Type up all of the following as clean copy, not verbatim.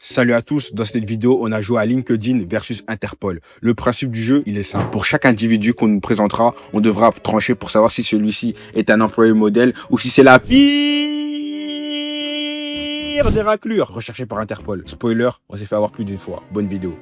Salut à tous, dans cette vidéo, on a joué à LinkedIn versus Interpol. Le principe du jeu, il est simple. Pour chaque individu qu'on nous présentera, on devra trancher pour savoir si celui-ci est un employé modèle ou si c'est la pire des raclures recherchée par Interpol. Spoiler, on s'est fait avoir plus d'une fois. Bonne vidéo.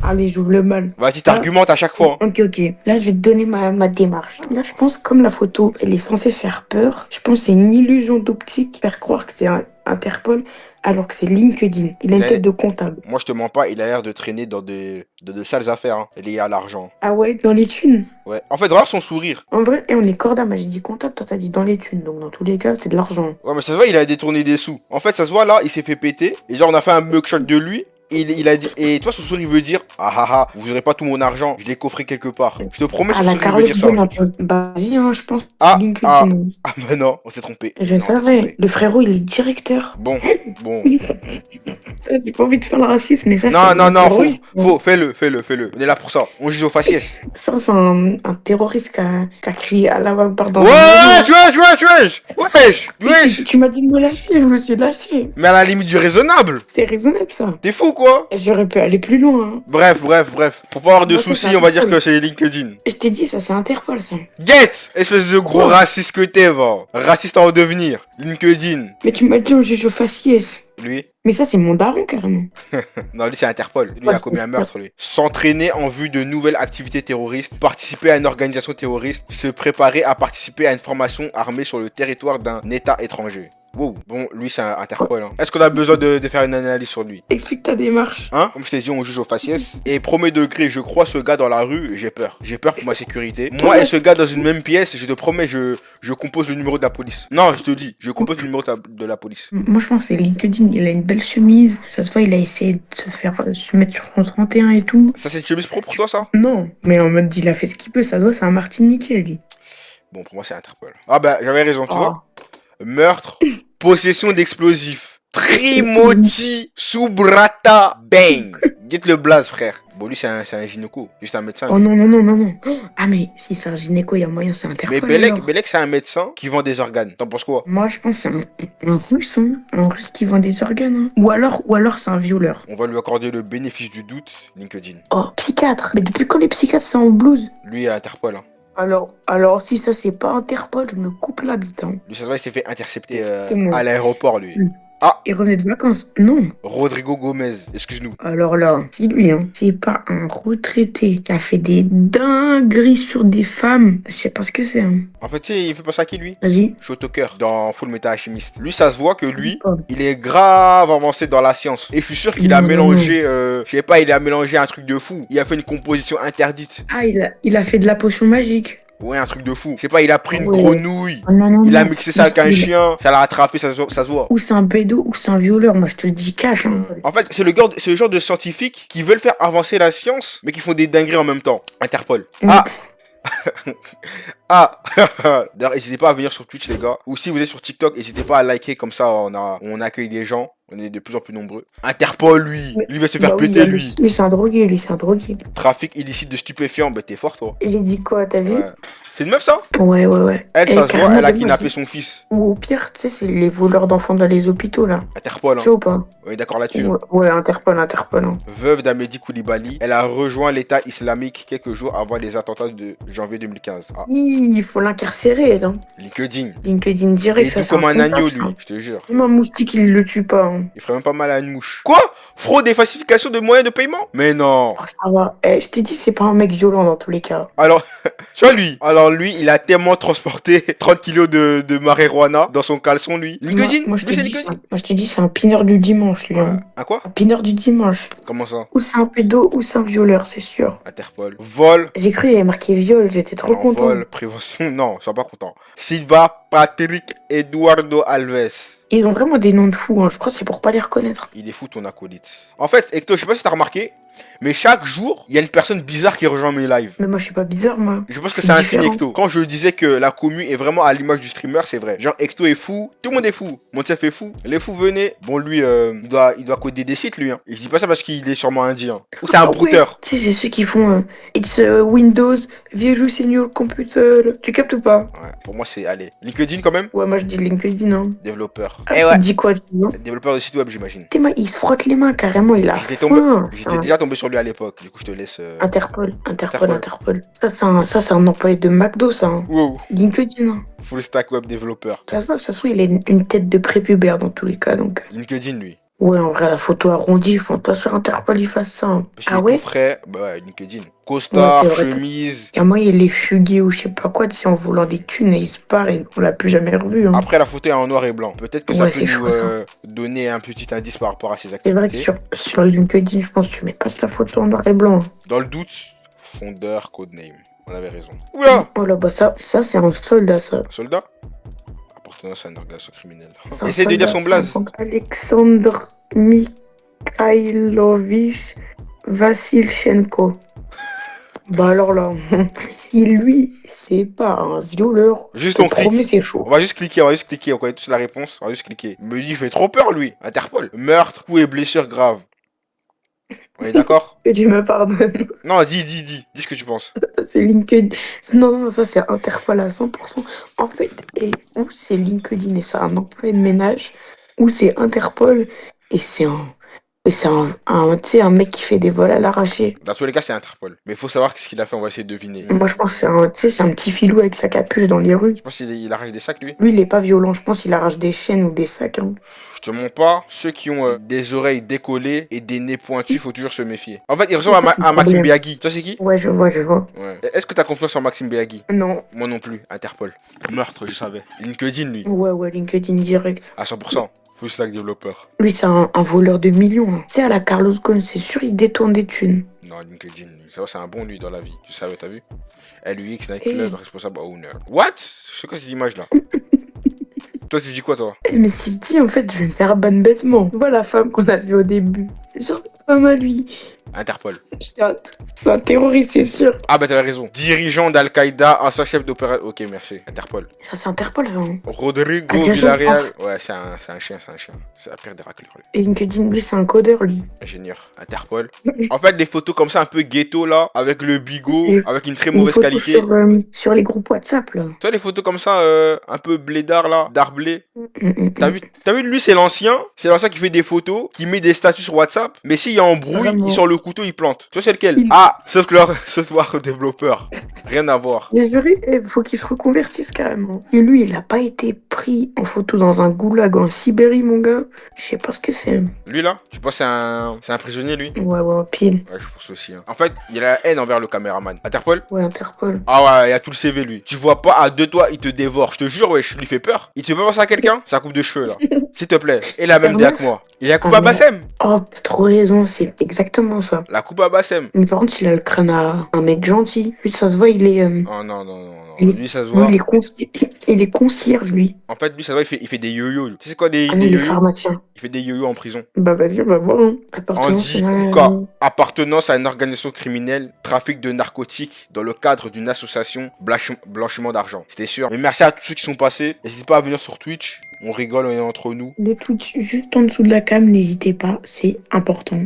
Allez, j'ouvre le bal. Vas-y, t'argumentes à chaque fois. Hein. Ok. Là, je vais te donner ma démarche. Là, je pense, comme la photo, elle est censée faire peur, je pense que c'est une illusion d'optique, faire croire que c'est un Interpol, alors que c'est LinkedIn. Il a une tête de comptable. Moi, je te mens pas, il a l'air de traîner dans de sales affaires, hein, liées à l'argent. Ah ouais, dans les thunes. Ouais. En fait, regarde son sourire. En vrai, on est corda, moi j'ai dit comptable, toi t'as dit dans les thunes. Donc dans tous les cas, c'est de l'argent. Ouais, mais ça se voit, il a détourné des sous. En fait, ça se voit là, il s'est fait péter. Et genre, on a fait un mugshot de lui. Il a dit, et toi, son sourire veut dire, vous aurez pas tout mon argent, je l'ai coffré quelque part. Je te promets, son la sourire veut dire ça. Bah, vas-y, hein, je pense. Ah, LinkedIn. bah non, on s'est trompé. Je Non, on s'est savais. trompé. Le frérot, il est directeur. Bon. Ça, j'ai pas envie de faire le racisme, mais ça, Non, terroriste. fais-le. On est là pour ça. On juge aux faciès. Ça, c'est un terroriste qui a crié à la pardon. Wesh. Tu m'as dit de me lâcher, je me suis lâché. Mais à la limite du raisonnable. C'est raisonnable, ça. T'es fou, quoi. J'aurais pu aller plus loin. Hein. Bref. Pour pas avoir de Moi, ça, soucis, c'est on va dire Interpol. que c'est LinkedIn. Je t'ai dit, ça, c'est Interpol, ça. Get! Espèce de gros raciste que t'es, va. Raciste en devenir. LinkedIn. Mais tu m'as dit, on juge au faciès. Lui? Mais ça, c'est mon daron, carrément. Non, lui, c'est Interpol. Lui, il Ouais, a commis c'est un meurtre, lui. S'entraîner en vue de nouvelles activités terroristes, participer à une organisation terroriste, se préparer à participer à une formation armée sur le territoire d'un État étranger. Wow. Bon, lui, c'est un Interpol. Hein. Est-ce qu'on a besoin de faire une analyse sur lui? Explique ta démarche. Hein? Comme je t'ai dit, on juge au faciès. Et premier degré, je crois ce gars dans la rue, j'ai peur. J'ai peur pour ma sécurité. Moi et ce gars dans une même pièce, je te promets, je compose le numéro de la police. Non, je te dis, je compose le numéro de la police. Moi, je pense que c'est LinkedIn. Il a une belle chemise. Ça se voit, il a essayé de se mettre sur son 31 et tout. Ça, c'est une chemise pro pour toi, ça? Non, mais en mode, il a fait ce qu'il peut. Ça se voit, c'est un Martiniquais, lui. Bon, pour moi, c'est Interpol. Ah bah, j'avais raison, tu Oh. vois. Meurtre, possession d'explosifs, Trimoti Subrata Bang. Get le blaze, frère. Bon, lui, c'est un gynéco, juste un médecin. Oh non. Ah, mais si c'est un gynéco, il y a moyen, c'est Interpol. Mais Belek, alors. c'est un médecin qui vend des organes. T'en penses quoi? Moi, je pense que c'est un russe, hein. Un russe qui vend des organes. Hein. Ou alors c'est un violeur. On va lui accorder le bénéfice du doute, LinkedIn. Oh, psychiatre. Mais depuis quand les psychiatres sont en blouse? Lui, est Interpol. Hein. Alors, si ça, c'est pas Interpol, je me coupe la bite. Hein. Lui, ça se voit, il s'est fait intercepter Exactement. à l'aéroport, lui. Il revenait de vacances. Non. Rodrigo Gomez, excuse-nous. Alors là, c'est lui, hein. C'est pas un retraité qui a fait des dingueries sur des femmes. Je sais pas ce que c'est, hein. En fait, tu sais, il fait penser à qui, lui? Vas-y. Shotoker dans Full Metal Alchemist. Lui, ça se voit que lui, Oh. il est grave avancé dans la science. Et je suis sûr qu'il a Non. mélangé, je sais pas, il a mélangé un truc de fou. Il a fait une composition interdite. Ah, il a fait de la potion magique. Ouais, un truc de fou. Je sais pas, il a pris une Ouais. grenouille. Oh, non. Il a mixé ça avec un chien. Ça l'a rattrapé, ça se voit. Ou c'est un pédo, ou c'est un violeur. Moi, je te le dis cash, hein. En fait, c'est le genre de scientifiques qui veulent faire avancer la science, mais qui font des dingueries en même temps. Interpol. D'ailleurs, n'hésitez pas à venir sur Twitch, les gars. Ou si vous êtes sur TikTok, n'hésitez pas à liker, comme ça on accueille des gens. On est de plus en plus nombreux. Interpol, lui va se faire péter, lui. Lui, c'est un drogué, Trafic illicite de stupéfiants, bah t'es fort, toi. J'ai dit quoi, t'as vu? Ouais. C'est une meuf, ça? Ouais. Elle, ça se voit, carrément, elle a de kidnappé moi, son fils. Ou au pire, tu sais, c'est les voleurs d'enfants dans les hôpitaux, là. Interpol, Tu hein. vois ou pas? On est d'accord là-dessus. Ouais, Interpol. Hein. Veuve d'Amédi Koulibaly, elle a rejoint l'État islamique quelques jours avant les attentats de janvier 2015. Ah, Il faut l'incarcérer, là. LinkedIn. LinkedIn Il direct, est ça doux c'est comme un agneau, contact, lui, ça. je te jure. Même un moustique, il le tue pas. Hein. Il ferait même pas mal à une mouche. Quoi? Fraude et falsification de moyens de paiement? Mais non. Oh, ça va. Je t'ai dit, c'est pas un mec violent dans tous les cas. Alors, tu vois lui. Alors lui, il a tellement transporté 30 kilos de marijuana dans son caleçon, lui. LinkedIn? Moi, je Lui, te c'est dis, LinkedIn? c'est un pineur du dimanche, lui. Hein. Un quoi? Un pineur du dimanche. Comment ça? Ou c'est un pédo, ou c'est un violeur, c'est sûr. Interpol. Vol. J'ai cru qu'il y avait marqué viol, j'étais trop Non, content. vol, prévention. Non, sois pas content. Silva Patrick Eduardo Alves. Ils ont vraiment des noms de fous, hein. Je crois que c'est pour pas les reconnaître. Il est fou ton acolyte. En fait, Ecto, je sais pas si t'as remarqué, Mais chaque jour, il y a une personne bizarre qui rejoint mes lives. Mais moi, je suis pas bizarre, moi. Je pense que Je c'est suis un signe différent. Ecto. Quand je disais que la commu est vraiment à l'image du streamer, c'est vrai. Genre, Ecto est fou, tout le monde est fou. Montef est fou, les fous venez. Bon, lui, il doit coder des sites, lui. Hein. Et je dis pas ça parce qu'il est sûrement indien. Ou c'est un Ah ouais. brouteur. Tu sais, c'est ceux qui font It's Windows, virus in your computer. Tu captes ou pas? Ouais, pour moi, c'est, allez, LinkedIn quand même. Ouais, moi je dis LinkedIn, hein. Développeur. Ah, Eh tu ouais, dis quoi, tu vois? développeur de site web, j'imagine. Il se frotte les mains carrément, il a J'étais faim. déjà tombé sur lui à l'époque. Du coup, je te laisse. Interpol. Interpol. Ça, c'est un employé de McDo, ça. Hein. Wow. LinkedIn, hein. Full stack web développeur. Ça se voit, de toute façon, il a une tête de prépubère dans tous les cas, donc. LinkedIn, lui. Ouais, en vrai, la photo arrondie, faut pas sur Interpol, il fasse ça. Hein. Parce Ah qu'il est ouais? tout frais. Bah ouais, LinkedIn. Costard, Ouais, c'est vrai. chemise. Et à moi, il est fugué ou je sais pas quoi, tu sais, en voulant des thunes et il se part et on l'a plus jamais revu. Hein. Après, la photo est en noir et blanc. Peut-être que ça Ouais, peut c'est nous chaud, ça. donner un petit indice par rapport à ses C'est vrai que activités. sur LinkedIn, je pense que tu mets pas ta photo en noir et blanc. Hein. Dans le doute, fondeur, codename. On avait raison. Oula! Oh là, bah ça c'est un soldat, ça. Soldat? Appartenance à une organisation criminelle. C'est un Essaye de dire son soldat, blaze. ça. Alexandre Mikhailovich Vassilchenko. Bah alors là, si lui, c'est pas un violeur, Juste je on te clique. promets, c'est chaud. On va juste cliquer. On connaît tous la réponse. On va juste cliquer. Mais il fait trop peur, lui. Interpol. Meurtre, coup et blessure grave. On est d'accord? Que tu me pardonnes. Non, dis. Dis ce que tu penses. Ça, c'est LinkedIn. Non, ça c'est Interpol à 100%. En fait, ou c'est LinkedIn et c'est un employé de ménage, ou c'est Interpol et c'est tu sais, un mec qui fait des vols à l'arraché. Dans tous les cas, c'est Interpol. Mais il faut savoir ce qu'il a fait. On va essayer de deviner. Moi, je pense que c'est un petit filou avec sa capuche dans les rues. Je pense qu'il arrache des sacs, lui. Lui, il est pas violent. Je pense qu'il arrache des chaînes ou des sacs. Hein. Je te mens pas, ceux qui ont des oreilles décollées et des nez pointus, faut toujours se méfier. En fait, il ressemble à Maxime Biagui. Tu sais c'est qui? Ouais, je vois. Ouais. Est-ce que t'as confiance en Maxime Biagui? Non. Moi non plus. Interpol. Meurtre, je savais. LinkedIn, lui. Ouais, LinkedIn direct. À 100%. Full stack développeur. Lui, c'est un voleur de millions. Hein. Tu sais, à la Carlos Ghosn, c'est sûr, il détourne des thunes. Non, LinkedIn, lui. Ça va, c'est un bon lui dans la vie. Tu savais, t'as vu? LUX, Nightclub, responsable owner. What? C'est quoi cette image là? Toi, tu dis quoi, toi? Mais si je dis, en fait, je vais me faire ban bêtement. Tu vois la femme qu'on a vue au début. C'est sûr que c'est pas mal, lui. Interpol. C'est un terroriste, c'est sûr. Ah, bah, t'avais raison. Dirigeant d'Al-Qaïda, ancien chef d'opération. Ok, merci. Interpol. Ça, c'est Interpol, ça. Hein. Rodrigo Agent Villarreal. off. Ouais, c'est un chien. C'est la pire des raclures, lui. Et LinkedIn, lui, c'est un codeur, lui. Ingénieur. Interpol. En fait, des photos comme ça, un peu ghetto, là, avec le bigot, Et avec une très Une mauvaise photo qualité. sur les groupes WhatsApp, là. Tu vois, les photos comme ça, un peu blédard, là, darblé. Mm. T'as vu, lui, c'est l'ancien qui fait des photos, qui met des statuts sur WhatsApp, mais s'il y a embrouille, Vraiment. il sort le couteau, il plante. Tu vois, c'est lequel? Ah, Software développeur. Rien à voir. Mais je dirais, faut qu'il se reconvertisse carrément. Et lui, il a pas été pris en photo dans un goulag en Sibérie, mon gars. Je sais pas ce que c'est. Lui, là, tu penses que c'est un prisonnier, lui? Ouais, pile. Ouais, je pense aussi. Hein. En fait, il a la haine envers le caméraman. Interpol? Ouais, Interpol. Ah ouais, il a tout le CV, lui. Tu vois pas, à deux doigts, il te dévore. Je te jure, wesh, il lui fait peur. Il te fait penser à quelqu'un? Sa coupe de cheveux, là. S'il te plaît. Et la même idée que moi. Il a coupe à Bassem. Oh, t'as trop raison, c'est exactement ça. La coupe à Bassem. Mais par contre, il a le crâne à un mec gentil. Lui, ça se voit, il est... Oh non. Il est- Lui, ça se voit. il est concierge, lui. En fait, lui, ça se voit, il fait des yo-yo. Tu sais c'est quoi des Ah non, il est yo-yo? pharmacien. Il fait des yo-yo en prison. Bah vas-y, on va voir. Hein. Andy Kouka, appartenance à une organisation criminelle, trafic de narcotiques dans le cadre d'une association blanchiment d'argent. C'était sûr. Mais merci à tous ceux qui sont passés. N'hésitez pas à venir sur Twitch. On rigole, on est entre nous. Le Twitch juste en dessous de la cam, n'hésitez pas, c'est important.